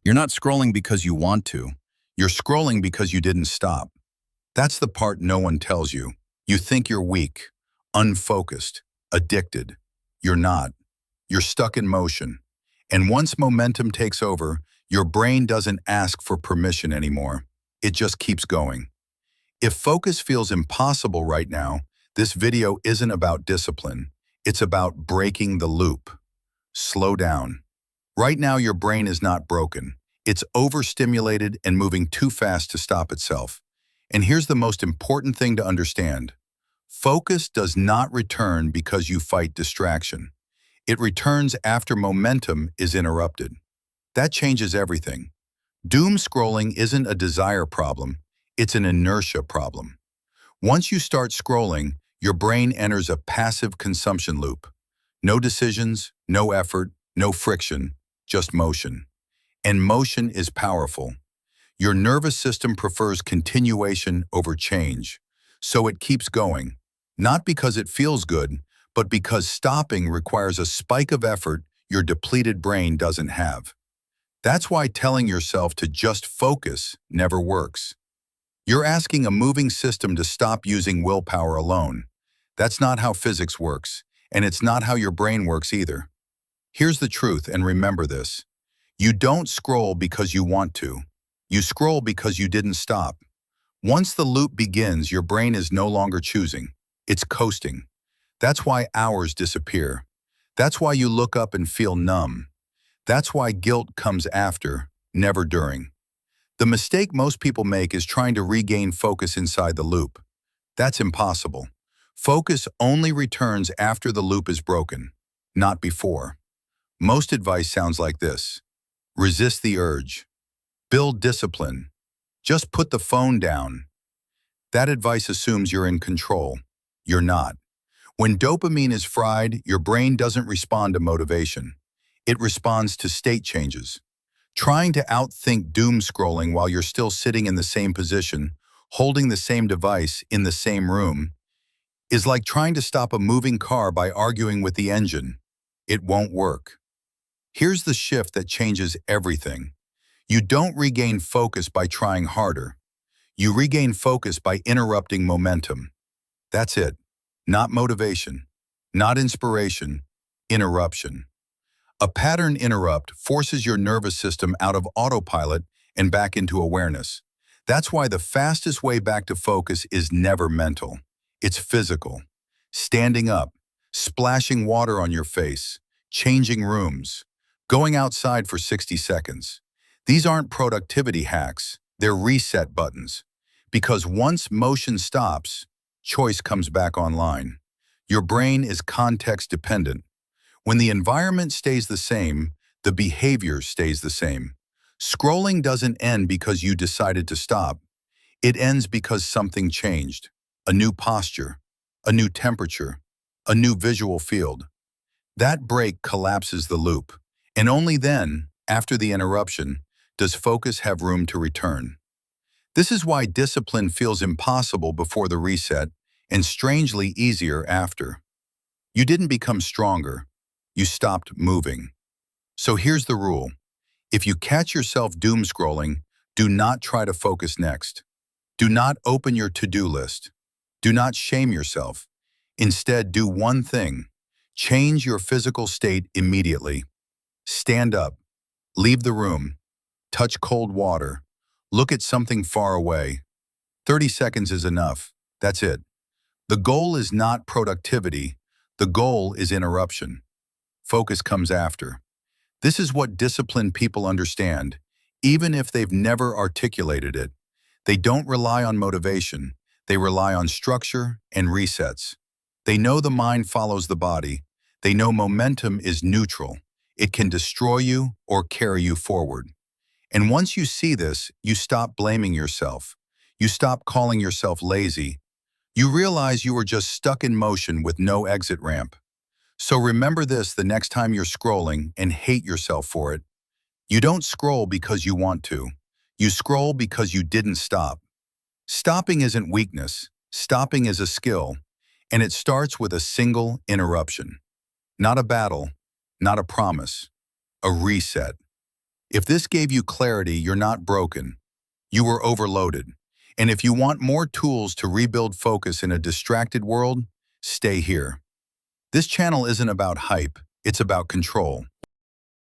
You're not scrolling because you want to. You're scrolling because you didn't stop. That's the part no one tells you. You think you're weak, unfocused, addicted. You're not. You're stuck in motion. And once momentum takes over, your brain doesn't ask for permission anymore. It just keeps going. If focus feels impossible right now, this video isn't about discipline. It's about breaking the loop. Slow down. Right now, your brain is not broken. It's overstimulated and moving too fast to stop itself. And here's the most important thing to understand. Focus does not return because you fight distraction. It returns after momentum is interrupted. That changes everything. Doom scrolling isn't a desire problem, it's an inertia problem. Once you start scrolling, your brain enters a passive consumption loop. No decisions, no effort, no friction, just motion. And motion is powerful. Your nervous system prefers continuation over change, so it keeps going, not because it feels good, but because stopping requires a spike of effort your depleted brain doesn't have. That's why telling yourself to just focus never works. You're asking a moving system to stop using willpower alone. That's not how physics works, and it's not how your brain works either. Here's the truth, and remember this. You don't scroll because you want to. You scroll because you didn't stop. Once the loop begins, your brain is no longer choosing. It's coasting. That's why hours disappear. That's why you look up and feel numb. That's why guilt comes after, never during. The mistake most people make is trying to regain focus inside the loop. That's impossible. Focus only returns after the loop is broken, not before. Most advice sounds like this. Resist the urge. Build discipline. Just put the phone down. That advice assumes you're in control. You're not. When dopamine is fried, your brain doesn't respond to motivation. It responds to state changes. Trying to outthink doom scrolling while you're still sitting in the same position, holding the same device in the same room, is like trying to stop a moving car by arguing with the engine. It won't work. Here's the shift that changes everything. You don't regain focus by trying harder. You regain focus by interrupting momentum. That's it. Not motivation, not inspiration, interruption. A pattern interrupt forces your nervous system out of autopilot and back into awareness. That's why the fastest way back to focus is never mental. It's physical. Standing up, splashing water on your face, changing rooms, going outside for 60 seconds. These aren't productivity hacks, they're reset buttons. Because once motion stops, choice comes back online. Your brain is context dependent. When the environment stays the same, the behavior stays the same. Scrolling doesn't end because you decided to stop. It ends because something changed. A new posture, a new temperature, a new visual field. That break collapses the loop. And only then, after the interruption, does focus have room to return. This is why discipline feels impossible before the reset and strangely easier after. You didn't become stronger. You stopped moving. So here's the rule. If you catch yourself doom scrolling, do not try to focus next. Do not open your to-do list. Do not shame yourself. Instead, do one thing. Change your physical state immediately. Stand up. Leave the room. Touch cold water. Look at something far away. 30 seconds is enough. That's it. The goal is not productivity. The goal is interruption. Focus comes after. This is what disciplined people understand, even if they've never articulated it. They don't rely on motivation. They rely on structure and resets. They know the mind follows the body. They know momentum is neutral. It can destroy you or carry you forward. And once you see this, you stop blaming yourself. You stop calling yourself lazy. You realize you were just stuck in motion with no exit ramp. So remember this the next time you're scrolling and hate yourself for it. You don't scroll because you want to. You scroll because you didn't stop. Stopping isn't weakness. Stopping is a skill. And it starts with a single interruption. Not a battle, not a promise, a reset. If this gave you clarity, you're not broken. You were overloaded. And if you want more tools to rebuild focus in a distracted world, stay here. This channel isn't about hype, it's about control.